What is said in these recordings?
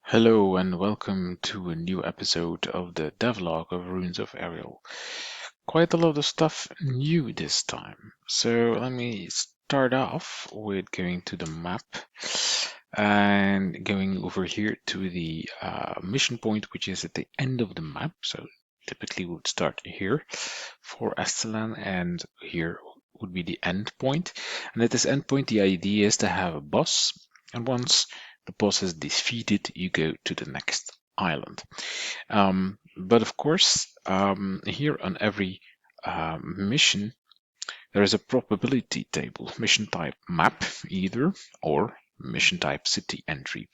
Hello and welcome to a new episode of the devlog of Runes of Aereal. Quite a lot of stuff new this time. So let me start off with going to the map and going over here to the mission point, which is at the end of the map. So typically we would start here for Estelan, and here would be the end point. And at this end point, the idea is to have a boss, and once the boss is defeated, you go to the next island. But of course, here on every mission, there is a probability table, mission type map either, or mission type city entry.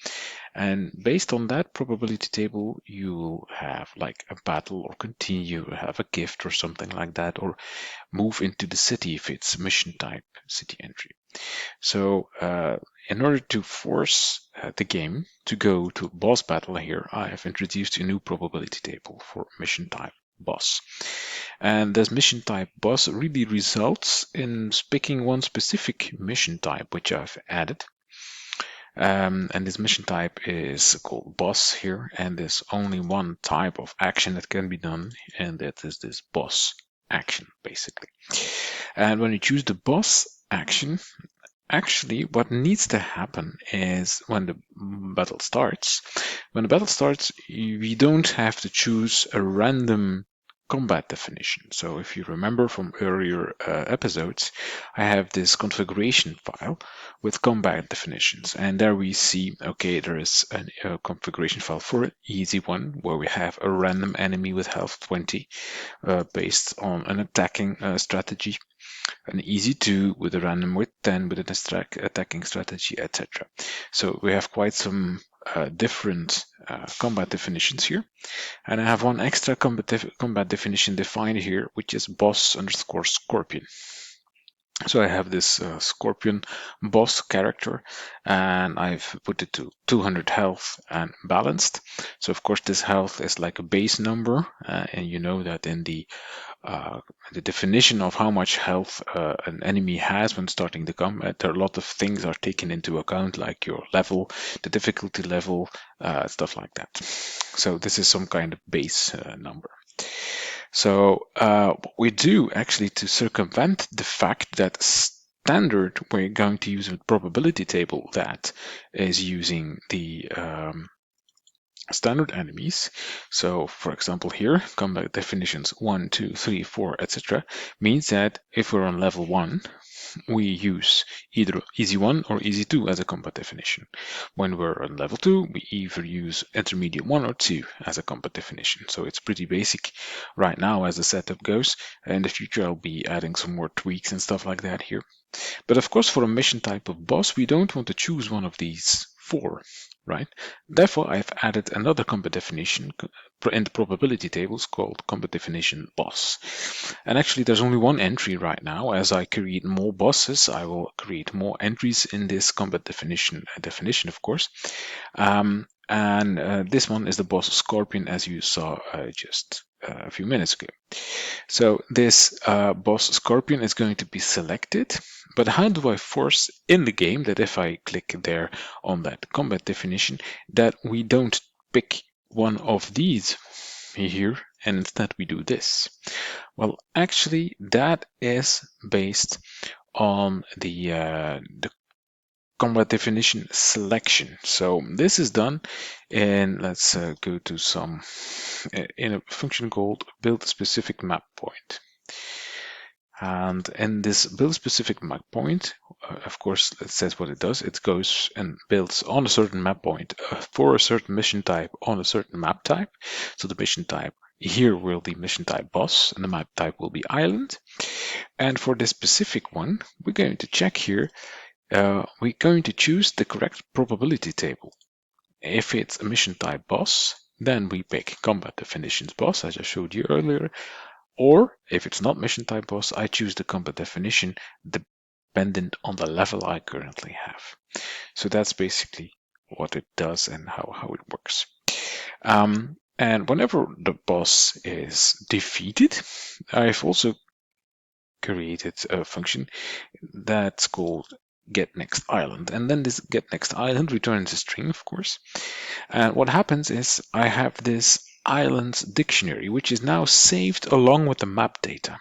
And based on that probability table, you will have like a battle or continue, have a gift or something like that, or move into the city if it's mission type city entry. So in order to force the game to go to boss battle here, I have introduced a new probability table for mission type boss. And this mission type boss really results in picking one specific mission type, which I've added. And this mission type is called boss here, and there's only one type of action that can be done, and that is this boss action, basically. And when you choose the boss action, actually, what needs to happen is when the battle starts, we don't have to choose a random combat definition. So if you remember from earlier episodes, I have this configuration file with combat definitions. And there we see, okay, there is a configuration file for an easy one where we have a random enemy with health 20 based on an attacking strategy, an easy 2 with a random with 10 with an attacking strategy, etc. So we have quite some different combat definitions here. And I have one extra combat definition defined here, which is boss underscore scorpion. So I have this scorpion boss character, and I've put it to 200 health and balanced. So of course this health is like a base number, and you know that in the definition of how much health an enemy has when starting the combat, there are a lot of things are taken into account, like your level, the difficulty level, stuff like that. So this is some kind of base number. So what we do actually to circumvent the fact that standard, we're going to use a probability table that is using the standard enemies. So for example here, combat definitions 1, 2, 3, 4, etc. means that if we're on level 1, we use either easy 1 or easy 2 as a combat definition. When we're on level 2, we either use intermediate 1 or 2 as a combat definition. So it's pretty basic right now as the setup goes. In the future, I'll be adding some more tweaks and stuff like that here. But of course, for a mission type of boss, we don't want to choose one of these 4, right? Therefore, I've added another combat definition in the probability tables called combat definition boss. And actually, there's only one entry right now. As I create more bosses, I will create more entries in this combat definition, of course. And this one is the boss scorpion, as you saw just a few minutes ago. So this boss scorpion is going to be selected, but how do I force in the game that if I click there on that combat definition, that we don't pick one of these here and instead we do this? Well, actually, that is based on the combat definition selection. So this is done in, let's go to some, in a function called build specific map point. And in this build specific map point, of course, it says what it does. It goes and builds on a certain map point for a certain mission type on a certain map type. So the mission type here will be mission type boss, and the map type will be island. And for this specific one, we're going to check here. We're going to choose the correct probability table. If it's a mission type boss, then we pick combat definitions boss, as I showed you earlier. Or if it's not mission type boss, I choose the combat definition dependent on the level I currently have. So that's basically what it does and how it works. And whenever the boss is defeated, I've also created a function that's called get next island. And then this get next island returns a string, of course. And what happens is I have this islands dictionary, which is now saved along with the map data.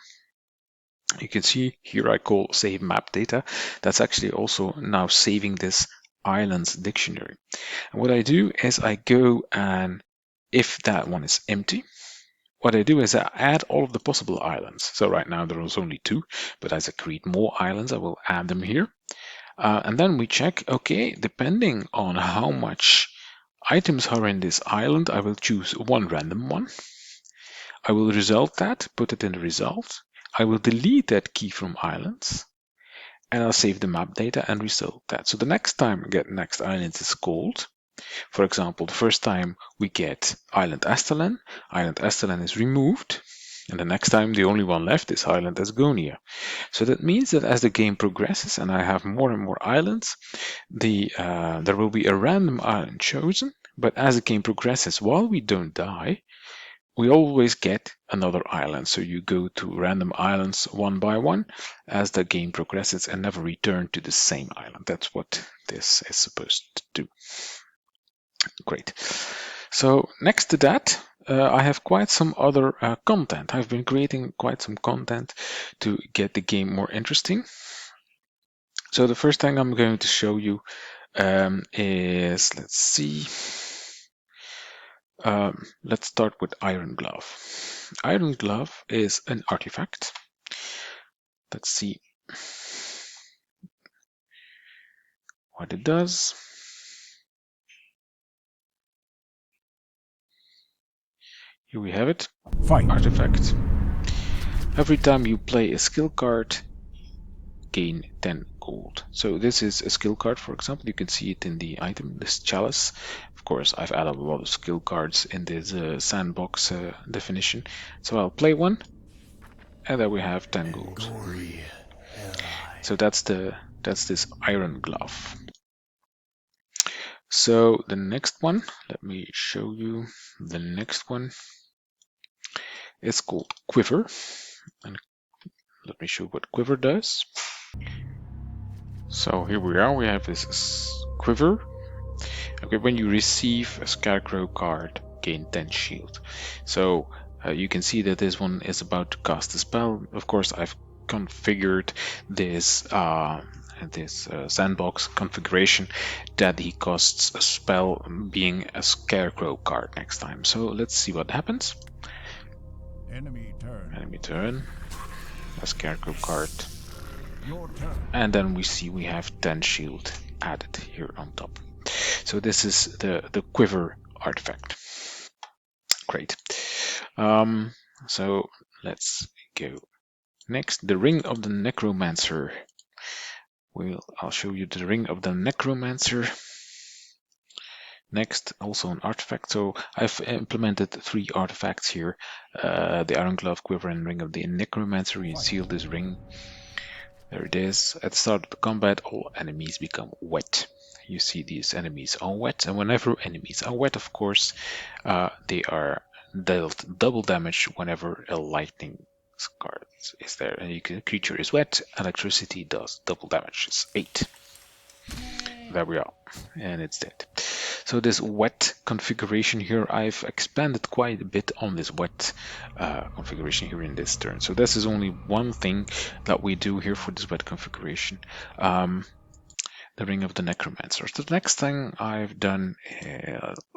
You can see here I call save map data. That's actually also now saving this islands dictionary. And what I do is I go and if that one is empty, what I do is I add all of the possible islands. So right now there is only 2, but as I create more islands, I will add them here. And then we check, okay, depending on how much items are in this island, I will choose one random one. I will result that, put it in the result. I will delete that key from islands, and I'll save the map data and result that. So the next time get next island is called, for example, the first time we get Island Estelen is removed, and the next time the only one left is Island Asgonia. So that means that as the game progresses and I have more and more islands, there will be a random island chosen, but as the game progresses, while we don't die, we always get another island. So you go to random islands one by one as the game progresses and never return to the same island. That's what this is supposed to do. Great. So next to that, I have quite some other content. I've been creating quite some content to get the game more interesting. So the first thing I'm going to show you is, let's see, let's start with Iron Glove. Iron Glove is an artifact. Let's see what it does. Here we have it. Fight. Artifact. Every time you play a skill card, gain 10 gold. So this is a skill card, for example. You can see it in the item list chalice. Of course, I've added a lot of skill cards in this sandbox definition. So I'll play one, and then we have 10 gold. So that's this Iron Glove. So the next one, let me show you. The next one is called Quiver, and let me show what Quiver does. So here we are. We have this Quiver. Okay, when you receive a Scarecrow card, gain 10 shield. So you can see that this one is about to cast a spell. Of course, I've configured this sandbox configuration that he casts a spell being a Scarecrow card next time. So let's see what happens. Enemy turn. A Scarecrow card. Your turn. And then we see we have 10 shield added here on top. So this is the Quiver artifact. Great. So let's go next. The Ring of the Necromancer. I'll show you the Ring of the Necromancer. Next, also an artifact. So I've implemented 3 artifacts here: the Iron Glove, Quiver, and Ring of the Necromancer. You seal this ring. There it is. At the start of the combat, all enemies become wet. You see these enemies are wet, and whenever enemies are wet, of course, they are dealt double damage whenever a lightning card is there. And you can, creature is wet, electricity does double damage. It's 8. There we are, and it's dead. So this wet configuration here, I've expanded quite a bit on this wet configuration here in this turn. So this is only one thing that we do here for this wet configuration. The Ring of the Necromancer. So the next thing I've done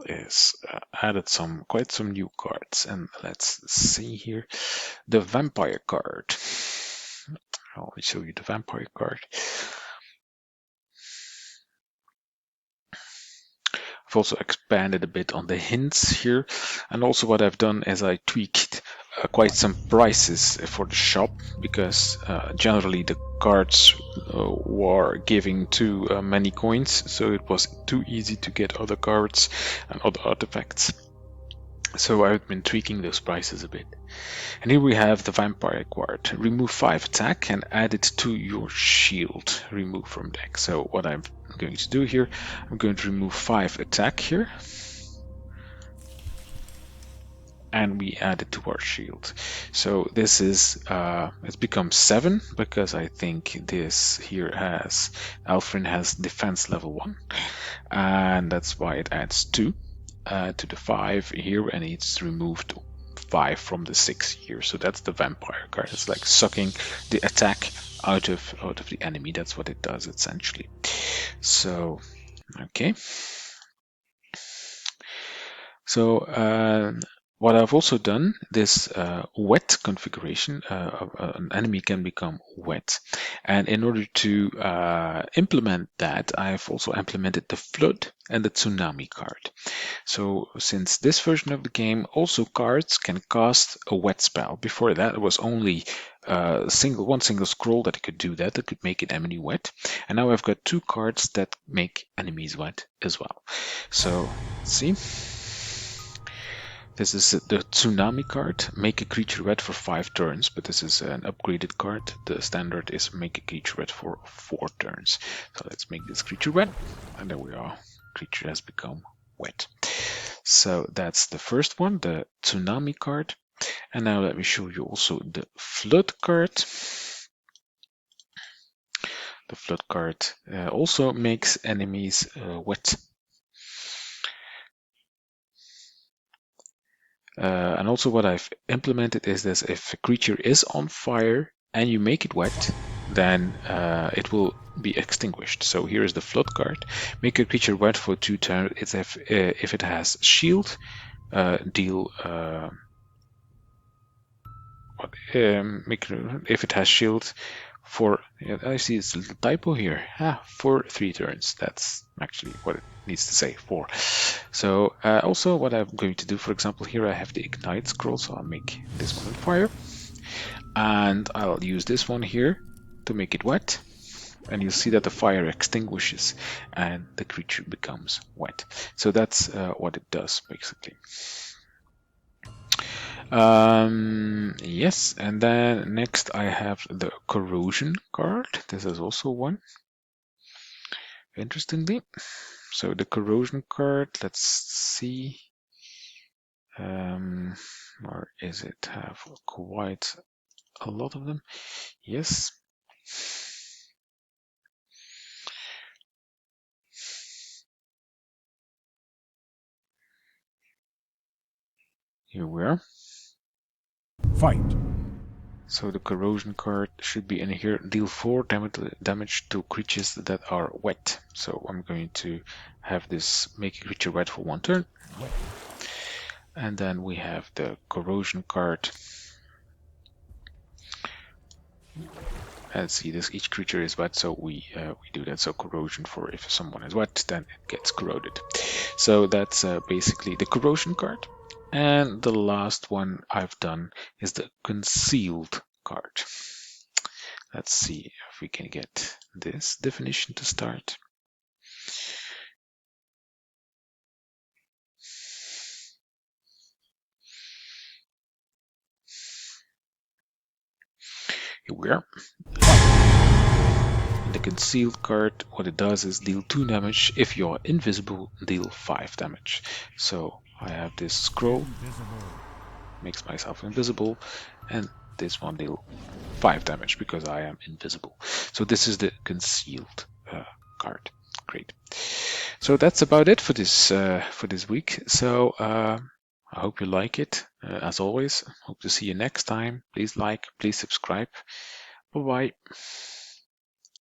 is added quite some new cards, and let's see here the Vampire card. I'll show you the Vampire card. I've also expanded a bit on the hints here, and also what I've done is I tweaked quite some prices for the shop, because generally the cards were giving too many coins, so it was too easy to get other cards and other artifacts. So I've been tweaking those prices a bit. And here we have the Vampire card. Remove 5 attack and add it to your shield. Remove from deck. So what I'm going to do here, I'm going to remove 5 attack here. and we add it to our shield. So this is it's become 7 because I think this here has Alfrin has defense level 1, and that's why it adds 2 to the 5 here, and it's removed 5 from the 6 here. So that's the vampire card. It's like sucking the attack out of the enemy. That's what it does essentially. So okay. So what I've also done, this wet configuration, an enemy can become wet. And in order to implement that, I've also implemented the flood and the tsunami card. So since this version of the game, also cards can cast a wet spell. Before that, it was only one single scroll that could do that could make an enemy wet. And now I've got 2 cards that make enemies wet as well. So let's see. This is the Tsunami card, make a creature wet for 5 turns, but this is an upgraded card. The standard is make a creature wet for 4 turns. So let's make this creature wet, and there we are. Creature has become wet. So that's the first one, the Tsunami card. And now let me show you also the Flood card. The Flood card also makes enemies wet. And also what I've implemented is this: if a creature is on fire and you make it wet, then it will be extinguished. So here is the flood card. Make a creature wet for 2 turns. It's if it has shield, deal if it has shield for, I see it's a little typo here, for 3 turns. That's actually what it needs to say, 4. So also what I'm going to do, for example, here I have the ignite scroll, so I'll make this one on fire, and I'll use this one here to make it wet, and you'll see that the fire extinguishes and the creature becomes wet. So that's what it does basically. Yes, and then next I have the corrosion card. This is also one, interestingly. So the corrosion card, let's see. Or is it have quite a lot of them? Yes. Here we are. Fight. So the corrosion card should be in here. Deal 4 damage to creatures that are wet. So I'm going to have this make a creature wet for 1 turn. Wet. And then we have the corrosion card. And see this, each creature is wet, so we do that. So corrosion for if someone is wet, then it gets corroded. So that's basically the corrosion card. And the last one I've done is the concealed card. Let's see if we can get this definition to start. Here we are. The concealed card, what it does is deal 2 damage. If you're invisible, deal 5 damage. So I have this scroll, Invisible. makes myself invisible, and this one deal 5 damage because I am invisible. So this is the concealed card. Great. So that's about it for this week. So I hope you like it. As always, hope to see you next time. Please like, please subscribe. Bye bye.